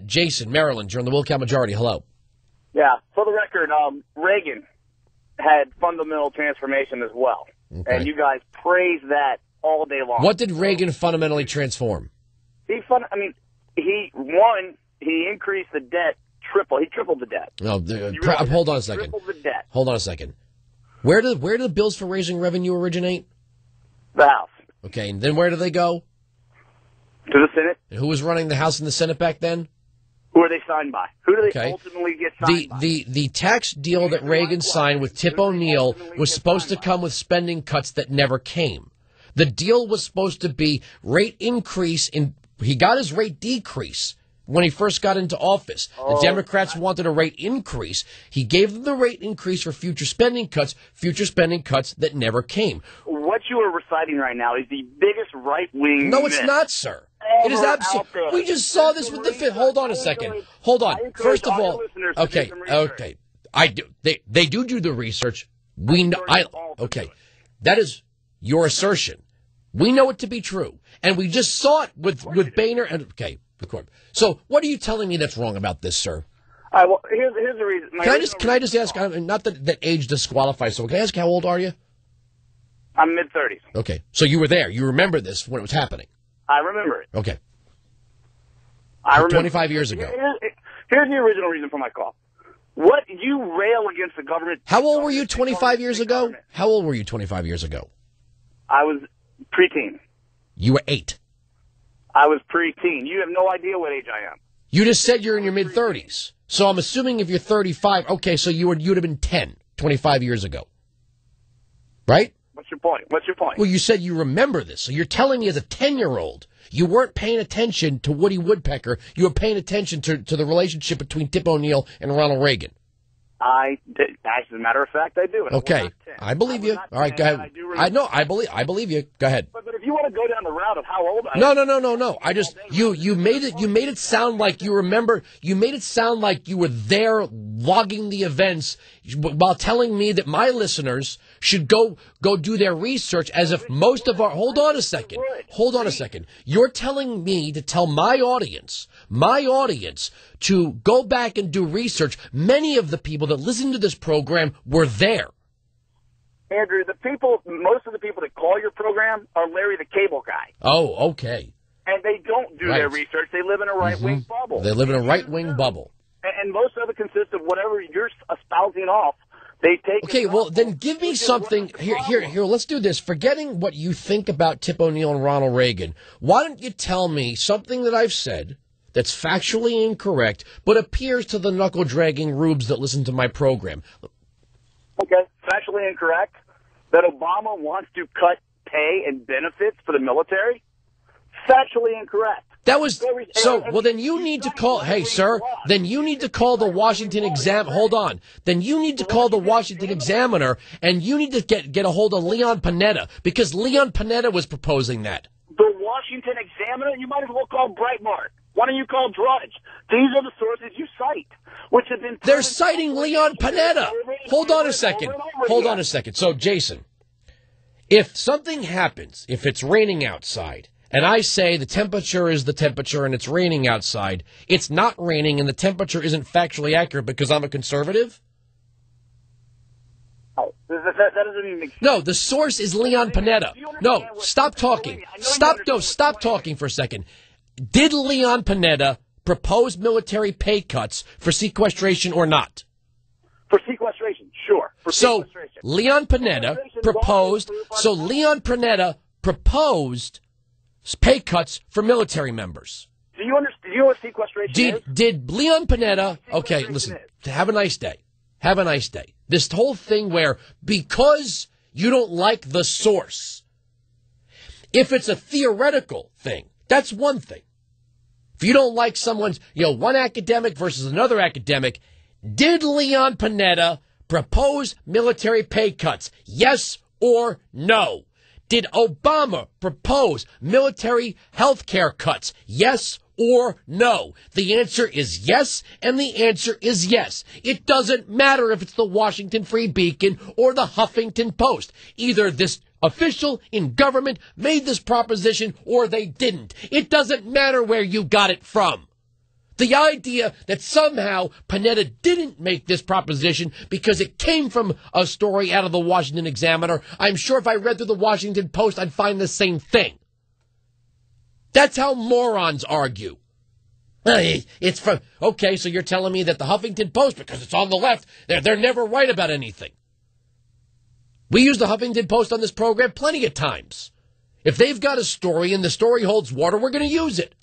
Jason, Maryland, you're on the Wilkow Majority. Hello. Yeah, for the record, Reagan had fundamental transformation as well. Okay. And you guys praise that all day long. What did Reagan fundamentally transform? He increased the debt He tripled the debt. No, hold on a second. Tripled the debt. Hold on a second. Where do the bills for raising revenue originate? The House. Okay, and then where do they go? To the Senate. And who was running the House and the Senate back then? Who are they signed by? Who do they ultimately get signed by? The tax deal that Reagan signed with Tip O'Neill was supposed to come with spending cuts that never came. The deal was supposed to be rate increase he got his rate decrease when he first got into office. The Democrats wanted a rate increase. He gave them the rate increase for future spending cuts that never came. What you are reciting right now is the biggest right-wing No, it's not, sir. It is absolutely. We just saw this with the fifth. Hold on a second. Hold on. First of all, okay. I do. They do the research. We know. Okay, that is your assertion. We know it to be true, and we just saw it with Boehner and the court. So, what are you telling me that's wrong about this, sir? All right, well, here's the reason. Can I just ask? Not that age disqualifies. So, can I ask how old are you? I'm mid-30s. Okay, so you were there. You remember this when it was happening. I remember it. Okay. I remember. 25 years ago. Here's the original reason for my call. What you rail against the government. How old were you 25 years ago? How old were you 25 years ago? I was preteen. You were 8. I was preteen. You have no idea what age I am. You just said you're in your mid-30s. So I'm assuming if you're 35, okay, so you'd have been 10 25 years ago. Right? What's your point? Well, you said you remember this. So you're telling me as a 10-year-old, you weren't paying attention to Woody Woodpecker. You were paying attention to the relationship between Tip O'Neill and Ronald Reagan. As a matter of fact, I do. Okay. I believe you. All right, go ahead. I believe you. Go ahead. But if you want to go down the route of how old I am. No. I just you made it sound like you remember. You made it sound like you were there logging the events while telling me that my listeners should go do their research as if most of our Hold on a second. You're telling me to tell my audience to go back and do research. Many of the people that listen to this program were there. Andrew, most of the people that call your program are Larry the Cable Guy. Oh, okay. And they don't do their research. They live in a right-wing bubble. They live in a right-wing bubble. And most of it consists of whatever you're espousing off. They take. Okay, well, then give me something. Here, let's do this. Forgetting what you think about Tip O'Neill and Ronald Reagan, why don't you tell me something that I've said that's factually incorrect, but appears to the knuckle-dragging rubes that listen to my program? Okay, factually incorrect that Obama wants to cut pay and benefits for the military? Factually incorrect. That was so. Well, then you need to call. Hey, sir. Then you need to call the Washington Hold on. Then you need to call the Washington Examiner, and you need to get a hold of Leon Panetta because Leon Panetta was proposing that. The Washington Examiner. You might as well call Breitbart. Why don't you call Drudge? These are the sources you cite, which have been. They're citing Leon Panetta. Hold on a second. So, Jason, if something happens, if it's raining outside, and I say the temperature is the temperature and it's raining outside, it's not raining and the temperature isn't factually accurate because I'm a conservative? Oh, that doesn't even make sense. No, the source is Leon Panetta. No, stop talking. Stop talking for a second. Did Leon Panetta propose military pay cuts for sequestration or not? For sequestration, sure. Leon Panetta proposed pay cuts for military members. Do you understand what sequestration is? Did Leon Panetta... Okay, listen, have a nice day. This whole thing where, because you don't like the source, if it's a theoretical thing, that's one thing. If you don't like someone's, one academic versus another academic, did Leon Panetta propose military pay cuts? Yes or no? Did Obama propose military health care cuts? Yes or no? The answer is yes, and the answer is yes. It doesn't matter if it's the Washington Free Beacon or the Huffington Post. Either this official in government made this proposition or they didn't. It doesn't matter where you got it from. The idea that somehow Panetta didn't make this proposition because it came from a story out of the Washington Examiner, I'm sure if I read through the Washington Post, I'd find the same thing. That's how morons argue. It's from, okay, so you're telling me that the Huffington Post, because it's on the left, they're never right about anything. We use the Huffington Post on this program plenty of times. If they've got a story and the story holds water, we're going to use it.